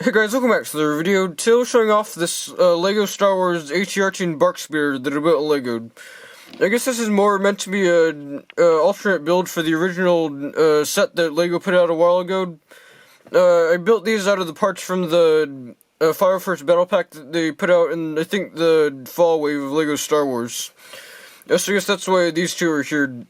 Hey guys, welcome back to the video. Today we're showing off this Lego Star Wars ATRT and BARC speeder that I built in Lego. I guess this is more meant to be an alternate build for the original set that Lego put out a while ago. I built these out of the parts from the Firefirst Battle Pack that they put out in, I think, the fall wave of Lego Star Wars. So I guess that's why these two are here.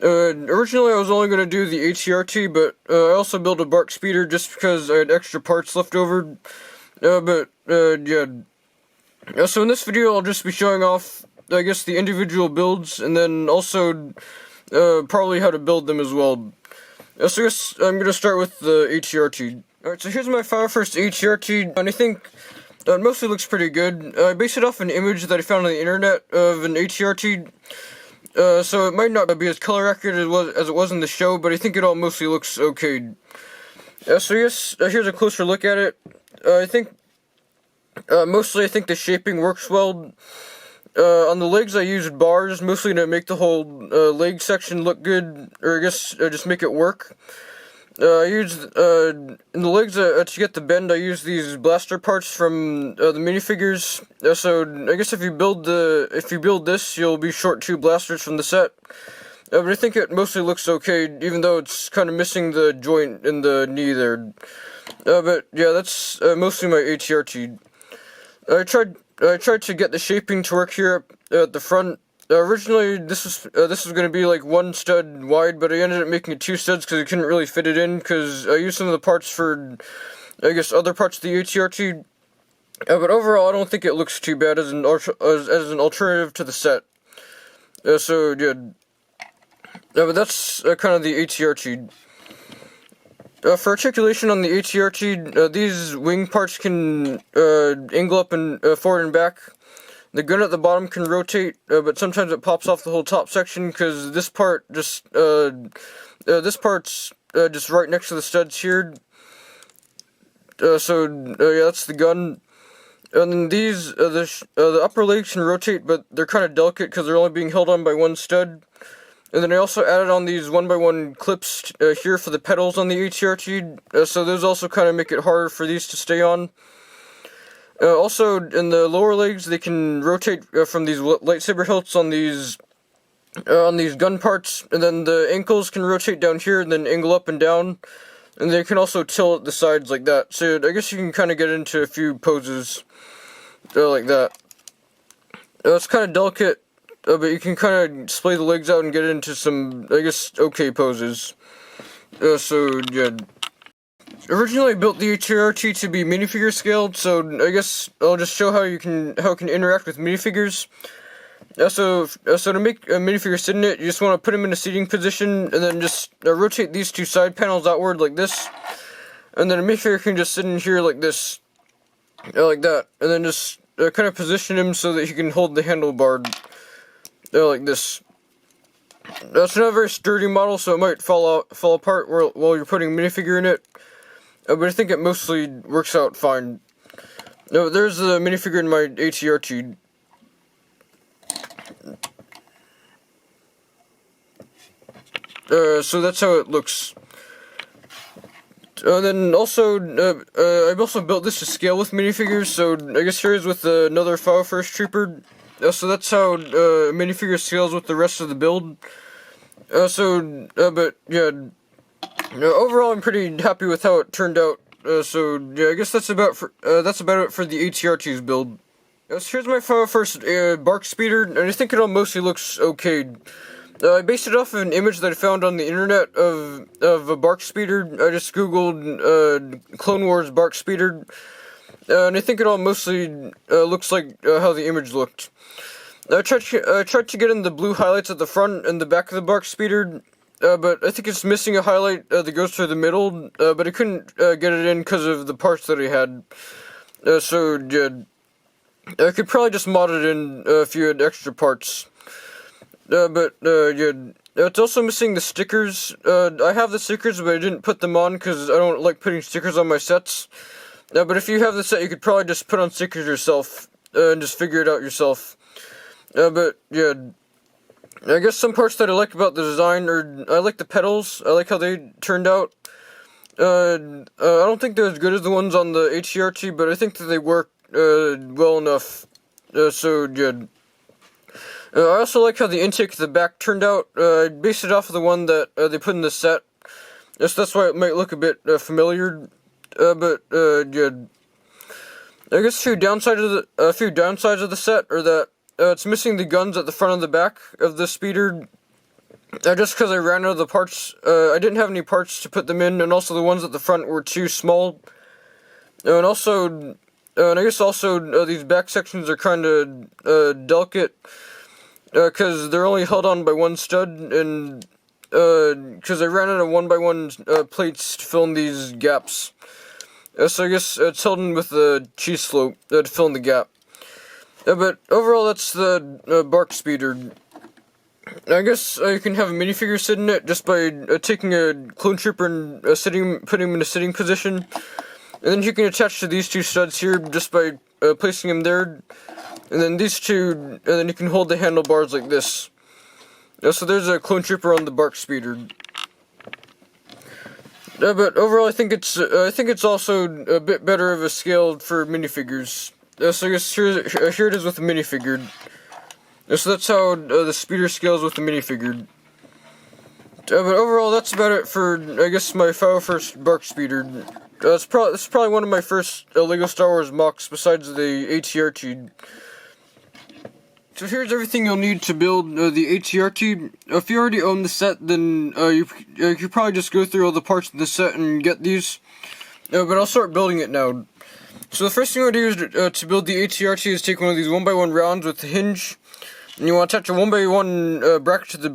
Originally I was only going to do the ATRT, but I also built a BARC speeder just because I had extra parts left over. Yeah. So in this video I'll just be showing off, I guess, the individual builds, and then also probably how to build them as well. So I guess I'm going to start with the ATRT. Alright, so here's my Firefirst ATRT, and I think it mostly looks pretty good. I based it off an image that I found on the internet of an ATRT. So it might not be as color accurate as it was in the show, but I think it all mostly looks okay. So yes, here's a closer look at it. I think, mostly I think the shaping works well. On the legs I used bars, mostly to make the whole leg section look good, or I guess just make it work. I used, in the legs, to get the bend, I used these blaster parts from the minifigures. So I guess if you build this, you'll be short 2 blasters from the set. But I think it mostly looks okay, even though it's kind of missing the joint in the knee there. But yeah, that's mostly my ATRT. I tried to get the shaping to work here at the front. Originally, this was going to be like 1 stud wide, but I ended up making it 2 studs because I couldn't really fit it in, because I used some of the parts for, I guess, other parts of the ATRT. But overall, I don't think it looks too bad as an alternative to the set. So yeah, but that's kind of the ATRT. For articulation on the ATRT, these wing parts can angle up and forward and back. The gun at the bottom can rotate, but sometimes it pops off the whole top section because this part just this part's just right next to the studs here. Yeah, that's the gun. And then these the upper legs can rotate, but they're kind of delicate because they're only being held on by 1 stud. And then I also added on these 1x1 clips here for the pedals on the ATRT, so those also kind of make it harder for these to stay on. Also, in the lower legs, they can rotate from these lightsaber hilts on these gun parts, and then the ankles can rotate down here and then angle up and down, and they can also tilt at the sides like that. So I guess you can kind of get into a few poses like that. It's kind of delicate, but you can kind of splay the legs out and get into some, I guess, okay poses. So yeah. Originally I built the ATRT to be minifigure scaled, so I guess I'll just show how it can interact with minifigures. So to make a minifigure sit in it, you just want to put them in a seating position, and then just rotate these 2 side panels outward like this, and then a minifigure can just sit in here like this, like that, and then just kind of position him so that he can hold the handlebar like this. It's not a very sturdy model, so it might fall apart while you're putting a minifigure in it. But I think it mostly works out fine. No, there's a minifigure in my ATRT. So that's how it looks. And then also, I've also built this to scale with minifigures, so I guess here is with another Firefirst Trooper. So that's how a minifigure scales with the rest of the build. But yeah. Overall, I'm pretty happy with how it turned out. So yeah, I guess that's about it for the ATRT's build. So here's my Firefirst BARC speeder, and I think it all mostly looks okay. I based it off of an image that I found on the internet of a BARC speeder. I just googled Clone Wars BARC speeder, and I think it all mostly looks like how the image looked. I tried to get in the blue highlights at the front and the back of the BARC speeder. But I think it's missing a highlight that goes through the middle, but I couldn't get it in because of the parts that I had. So yeah, I could probably just mod it in if you had extra parts. Yeah, it's also missing the stickers. I have the stickers, but I didn't put them on because I don't like putting stickers on my sets. But if you have the set, you could probably just put on stickers yourself and just figure it out yourself. But yeah. I guess some parts that I like about the design are, I like the pedals, I like how they turned out. I don't think they're as good as the ones on the ATRT, but I think that they work well enough. So good. I also like how the intake at the back turned out. I based it off of the one that they put in the set. So that's why it might look a bit familiar. But good. I guess a few downsides of the set are that it's missing the guns at the front and the back of the speeder. Just because I ran out of the parts, I didn't have any parts to put them in, and also the ones at the front were too small. And I guess also these back sections are kind of delicate, because they're only held on by one stud, and because I ran out of 1x1 plates to fill in these gaps. So I guess it's held in with the cheese slope to fill in the gap. But overall, that's the BARC speeder. I guess you can have a minifigure sit in it just by taking a clone trooper and putting him in a sitting position. And then you can attach to these two studs here just by placing him there. And then these two, and then you can hold the handlebars like this. So there's a clone trooper on the BARC speeder. But overall, I think it's also a bit better of a scale for minifigures. So I guess here it is with the minifigure. So that's how the speeder scales with the minifigure. But overall, that's about it for, I guess, my first BARC speeder. It's probably one of my first LEGO Star Wars MOCs besides the ATRT. So here's everything you'll need to build the ATRT. If you already own the set, then you could probably just go through all the parts of the set and get these. But I'll start building it now. So the first thing I'll do is to build the ATRT is take one of these 1x1 rounds with the hinge. And you want to attach a 1x1 bracket to the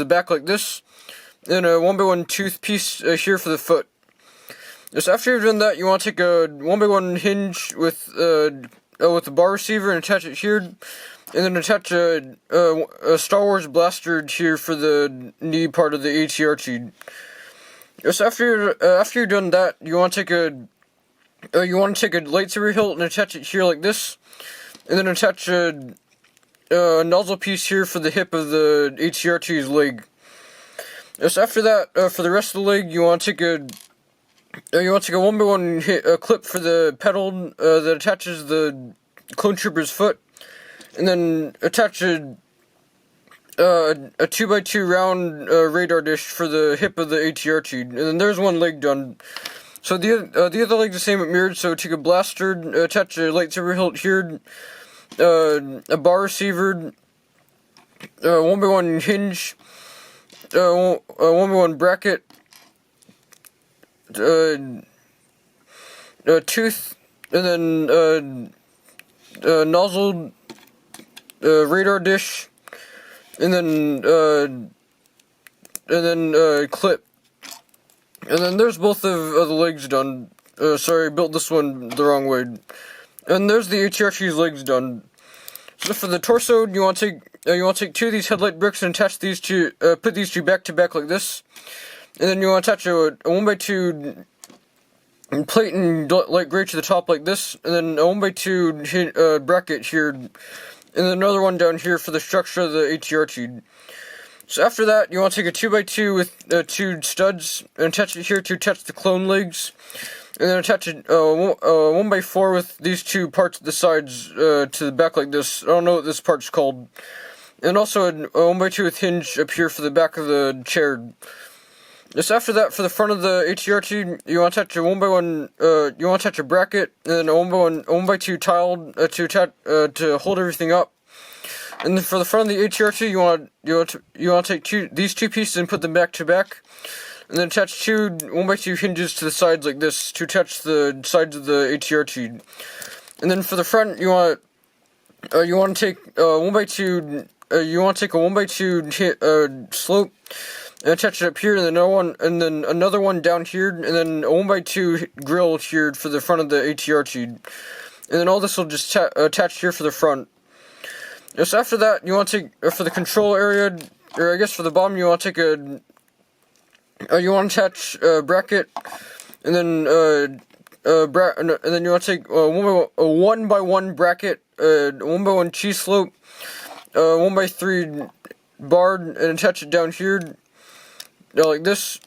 back like this, and a 1x1 tooth piece here for the foot. So after you've done that, you want to take a 1x1 hinge with the bar receiver and attach it here, and then attach a Star Wars blaster here for the knee part of the ATRT. So after you've done that, you want to take a lightsaber hilt and attach it here like this, and then attach a nozzle piece here for the hip of the ATRT's leg. So after that, for the rest of the leg, you want to take a 1x1 clip for the pedal that attaches the clone trooper's foot, and then attach a 2x2 round radar dish for the hip of the ATRT, and then there's one leg done. So the other leg's the same but mirrored. So take a blaster, attach a lightsaber hilt here. A bar receiver, 1x1 hinge, a 1x1 bracket, a tooth, and then a nozzle, radar dish, and then clip. And then there's both of the legs done. Sorry, I built this one the wrong way. And there's the ATRT's legs done. So for the torso, you want to take two of these headlight bricks and attach these two, put these two back to back like this. And then you want to attach a 1x2 plate in light gray to the top like this, and then a 1x2 bracket here, and then another one down here for the structure of the ATRT. So after that, you want to take a 2x2 with two studs and attach it here to attach the clone legs. And then attach a 1x4 with these two parts at the sides to the back like this. I don't know what this part's called. And also a 1x2 with hinge up here for the back of the chair. Just after that, for the front of the ATRT, you want to attach a 1x1. You want to attach a bracket and then a 1x2 tile to hold everything up. And then for the front of the ATRT, you want to take these two pieces and put them back to back. And then attach two 1x2 hinges to the sides like this to attach the sides of the ATRT. And then for the front, you want to take a 1x2 slope and attach it up here, and then another one down here, and then a 1x2 grill here for the front of the ATRT. And then all this will just attach here for the front. So after that, you want to take for the control area, or I guess for the bottom, you want to take you want to attach a bracket, and then you want to take a 1x1 bracket, 1x1 cheese slope, 1x3 bar, and attach it down here, like this.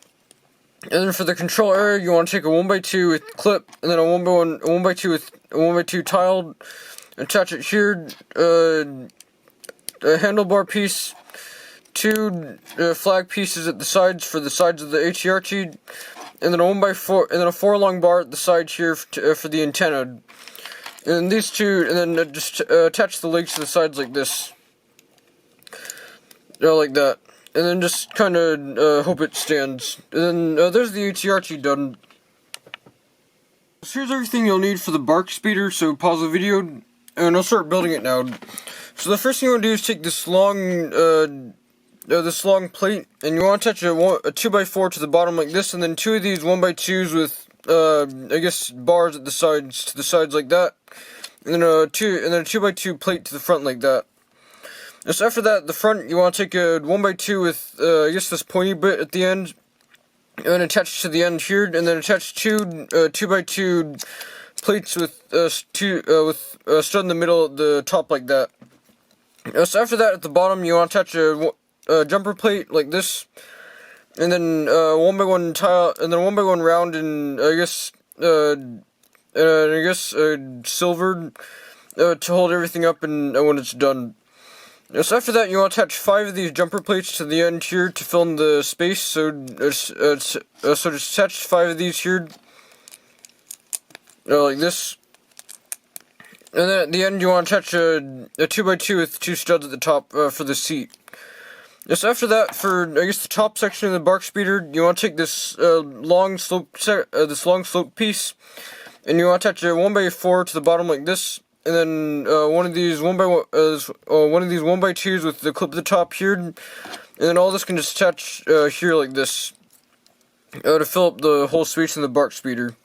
And then for the control area, you want to take a 1x2 with clip, and then a 1x1, a 1x2 with a 1x2 tile, attach it here, a handlebar piece, two flag pieces at the sides for the sides of the ATRT, and then a 1x4, and then a 4-long bar at the side here for the antenna. And then these two, and then just attach the legs to the sides like this. Like that. And then just kind of hope it stands. And then there's the ATRT done. So here's everything you'll need for the BARC speeder, so pause the video, and I'll start building it now. So the first thing you want to do is take this long plate, and you want to attach a 2x4 to the bottom like this, and then two of these 1x2s with, I guess, bars at the sides like that, and then a 2x2 plate to the front like that. So after that, the front, you want to take a 1x2 with, I guess, this pointy bit at the end, and then attach it to the end here, and then attach two 2x2 plates with stud in the middle at the top like that. So after that, at the bottom, you want to attach a jumper plate like this, and then 1x1 tile, and then 1x1 round, and I guess silvered to hold everything up, and when it's done. So after that, you want to attach 5 of these jumper plates to the end here to fill in the space. So just attach 5 of these here, like this. And then at the end, you want to attach a 2x2 with 2 studs at the top for the seat. So after that, for I guess the top section of the BARC speeder, you want to take this long slope piece, and you want to attach a 1x4 to the bottom like this. And then one of these 1x2s with the clip at the top here, and then all this can just attach here like this to fill up the whole space in the BARC speeder.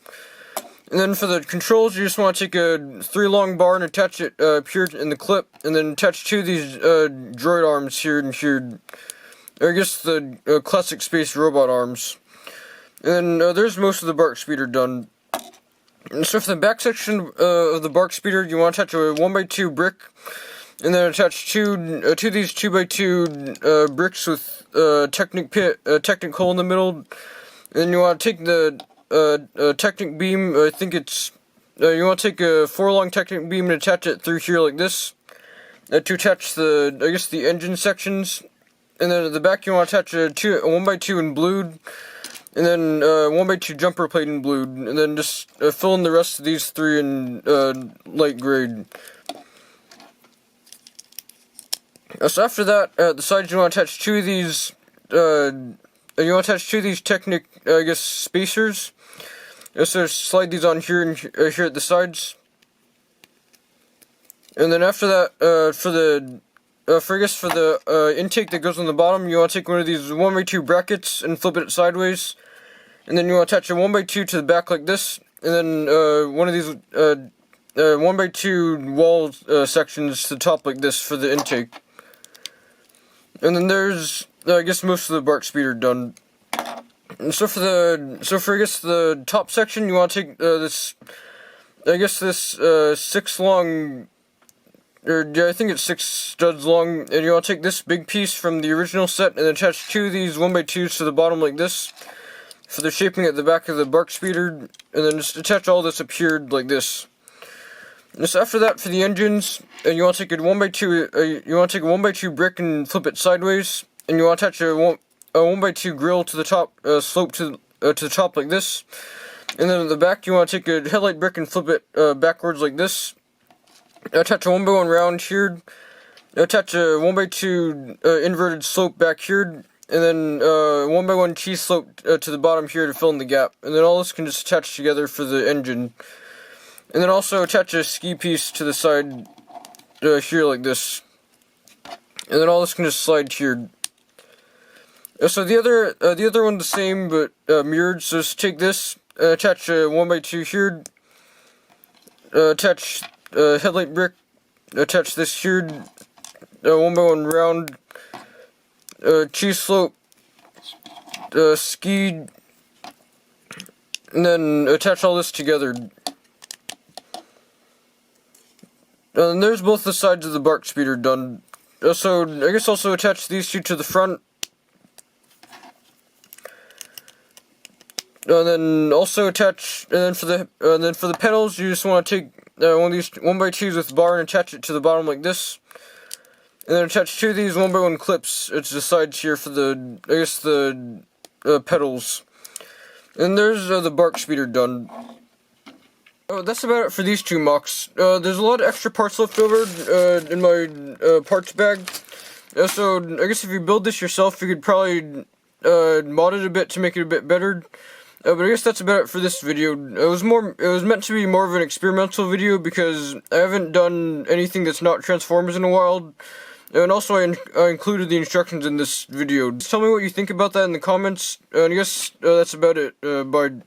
And then for the controls, you just want to take a 3-long bar and attach it here in the clip, and then attach 2 of these droid arms here and here, or I guess the classic space robot arms. And then there's most of the BARC speeder done. So for the back section of the BARC speeder, you want to attach a 1x2 brick, and then attach two of these 2x2 bricks with Technic hole in the middle. And then you want to take the Technic beam. I think it's you want to take a 4-long Technic beam and attach it through here like this to attach the engine sections. And then at the back, you want to attach a 1x2 in blued. And then 1x2 jumper plate in blue, and then just fill in the rest of these 3 in light gray. So after that, at the sides you want to attach 2 of these. Technic, I guess, spacers. So slide these on here and here at the sides. And then after that, for the intake that goes on the bottom, you want to take one of these 1x2 brackets and flip it sideways. And then you want to attach a 1x2 to the back like this, and then one of these 1x2 wall sections to the top like this for the intake. And then there's, I guess, most of the BARC speeder done. And so for I guess the top section, you want to take this 6 long, or yeah, I think it's 6 studs long, and you want to take this big piece from the original set and attach 2 of these 1x2s to the bottom like this for the shaping at the back of the BARC speeder, and then just attach all this up here like this. And so after that, for the engines, you want to take a 1x2 brick and flip it sideways, and you want to attach a 1x2 grill to the top, slope to the top like this. And then at the back, you want to take a headlight brick and flip it backwards like this. Attach a 1x1 round here. Attach a 1x2 inverted slope back here. And then 1x1 cheese slope to the bottom here to fill in the gap. And then all this can just attach together for the engine. And then also attach a ski piece to the side here like this. And then all this can just slide here. So the other one the same but mirrored. So just take this, attach a 1x2 here. Attach headlight brick. Attach this here. 1x1 round. Cheese slope, ski, and then attach all this together. And there's both the sides of the BARC speeder done. So I guess also attach these 2 to the front. And then also attach, and then for the pedals, you just want to take one of these 1x2s with bar and attach it to the bottom like this. And then attach two of these 1x1 clips to the sides here for the, I guess, the pedals. And there's the BARC speeder done. Oh, that's about it for these two mocks. There's a lot of extra parts left over in my parts bag. So I guess if you build this yourself, you could probably mod it a bit to make it a bit better. But I guess that's about it for this video. It was meant to be more of an experimental video because I haven't done anything that's not Transformers in a while. And also I included the instructions in this video. Just tell me what you think about that in the comments. And I guess that's about it. Bye.